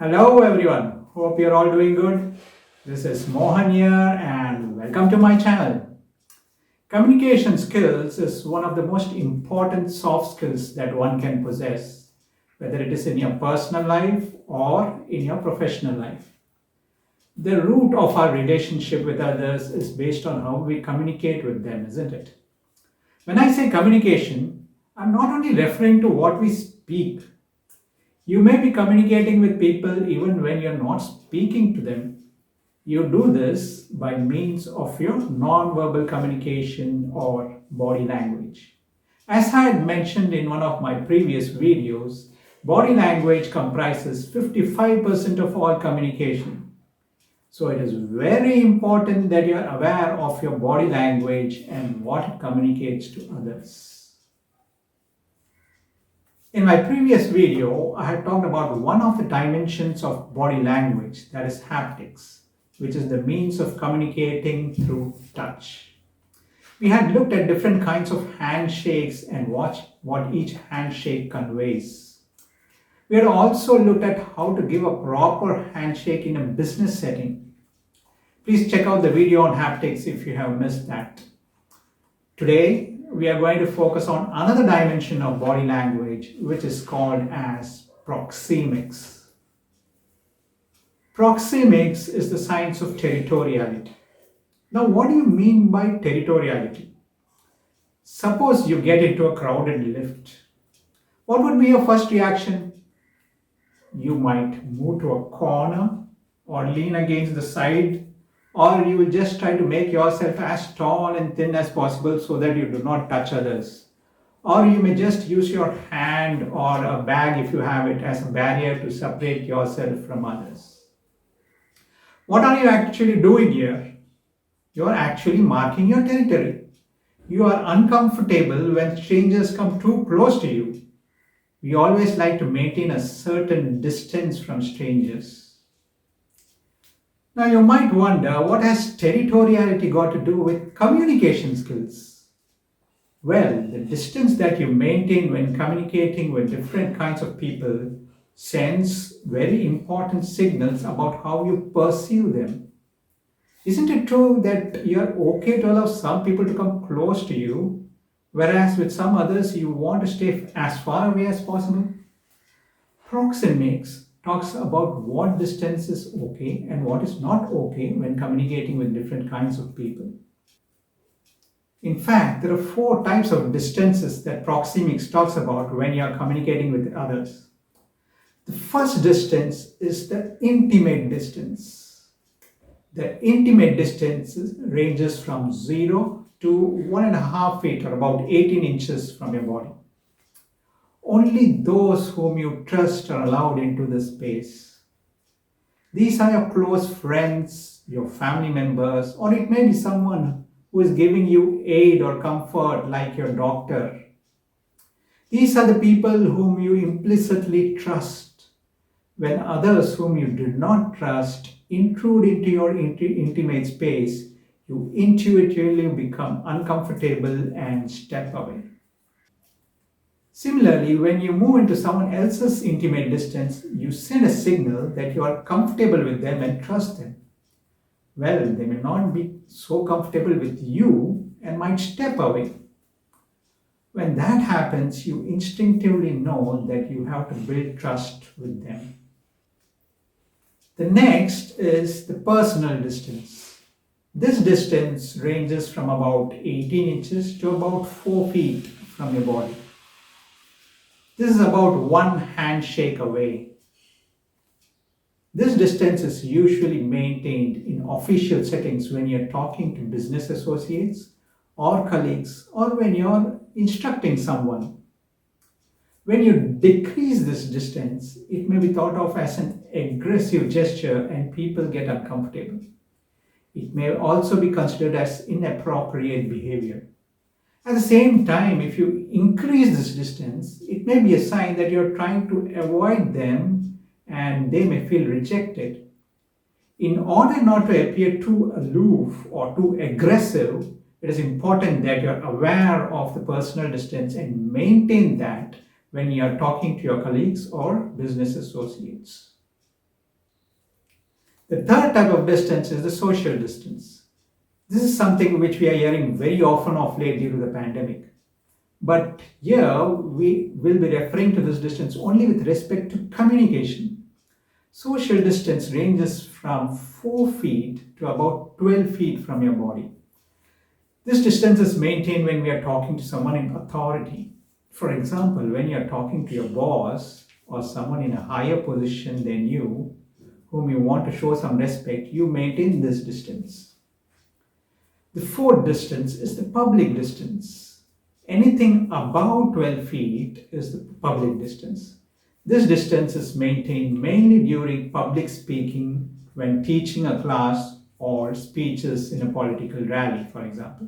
Hello everyone, hope you're all doing good. This is Mohan here and welcome to my channel. Communication skills is one of the most important soft skills that one can possess, whether it is in your personal life or in your professional life. The root of our relationship with others is based on how we communicate with them, isn't it? When I say communication, I'm not only referring to what we speak. You may be communicating with people even when you're not speaking to them. You do this by means of your non-verbal communication or body language. As I had mentioned in one of my previous videos, body language comprises 55% of all communication. So it is very important that you are aware of your body language and what it communicates to others. In my previous video, I had talked about one of the dimensions of body language, that is haptics, which is the means of communicating through touch. We had looked at different kinds of handshakes and watched what each handshake conveys. We had also looked at how to give a proper handshake in a business setting. Please check out the video on haptics if you have missed that. Today, we are going to focus on another dimension of body language, which is called as proxemics. Proxemics is the science of territoriality. Now, what do you mean by territoriality? Suppose you get into a crowded lift. What would be your first reaction? You might move to a corner or lean against the side, or you will just try to make yourself as tall and thin as possible so that you do not touch others. Or you may just use your hand or a bag if you have it as a barrier to separate yourself from others. What are you actually doing here? You are actually marking your territory. You are uncomfortable when strangers come too close to you. We always like to maintain a certain distance from strangers. Now you might wonder, what has territoriality got to do with communication skills? Well, the distance that you maintain when communicating with different kinds of people sends very important signals about how you perceive them. Isn't it true that you're okay to allow some people to come close to you, whereas with some others you want to stay as far away as possible? Proxemics talks about what distance is okay and what is not okay when communicating with different kinds of people. In fact, there are 4 types of distances that proxemics talks about when you are communicating with others. The first distance is the intimate distance. The intimate distance ranges from 0 to 1.5 feet or about 18 inches from your body. Only those whom you trust are allowed into this space. These are your close friends, your family members, or it may be someone who is giving you aid or comfort like your doctor. These are the people whom you implicitly trust. When others whom you do not trust intrude into your intimate space, you intuitively become uncomfortable and step away. Similarly, when you move into someone else's intimate distance, you send a signal that you are comfortable with them and trust them. Well, they may not be so comfortable with you and might step away. When that happens, you instinctively know that you have to build trust with them. The next is the personal distance. This distance ranges from about 18 inches to about 4 feet from your body. This is about 1 handshake away. This distance is usually maintained in official settings when you're talking to business associates or colleagues or when you're instructing someone. When you decrease this distance, it may be thought of as an aggressive gesture and people get uncomfortable. It may also be considered as inappropriate behavior. At the same time, if you increase this distance, it may be a sign that you're trying to avoid them and they may feel rejected. In order not to appear too aloof or too aggressive, it is important that you're aware of the personal distance and maintain that when you're talking to your colleagues or business associates. The third type of distance is the social distance. This is something which we are hearing very often of late due to the pandemic. But here we will be referring to this distance only with respect to communication. Social distance ranges from 4 feet to about 12 feet from your body. This distance is maintained when we are talking to someone in authority. For example, when you are talking to your boss or someone in a higher position than you, whom you want to show some respect, you maintain this distance. The fourth distance is the public distance. Anything above 12 feet is the public distance. This distance is maintained mainly during public speaking, when teaching a class, or speeches in a political rally, for example.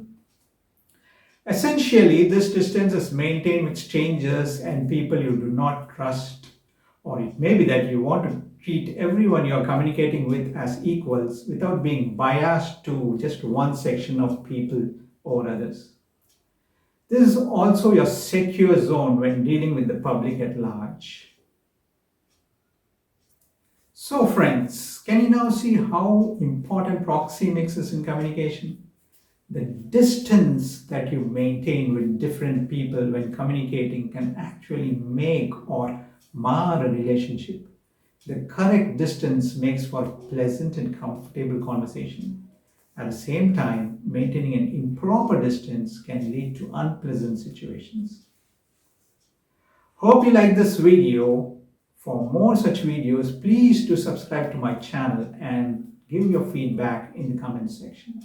Essentially, this distance is maintained with strangers and people you do not trust, or it may be that you want to treat everyone you are communicating with as equals without being biased to just one section of people or others. This is also your secure zone when dealing with the public at large. So friends, can you now see how important proxemics is in communication? The distance that you maintain with different people when communicating can actually make or mar a relationship. The correct distance makes for pleasant and comfortable conversation. At the same time, maintaining an improper distance can lead to unpleasant situations. Hope you like this video. For more such videos, please do subscribe to my channel and give your feedback in the comment section.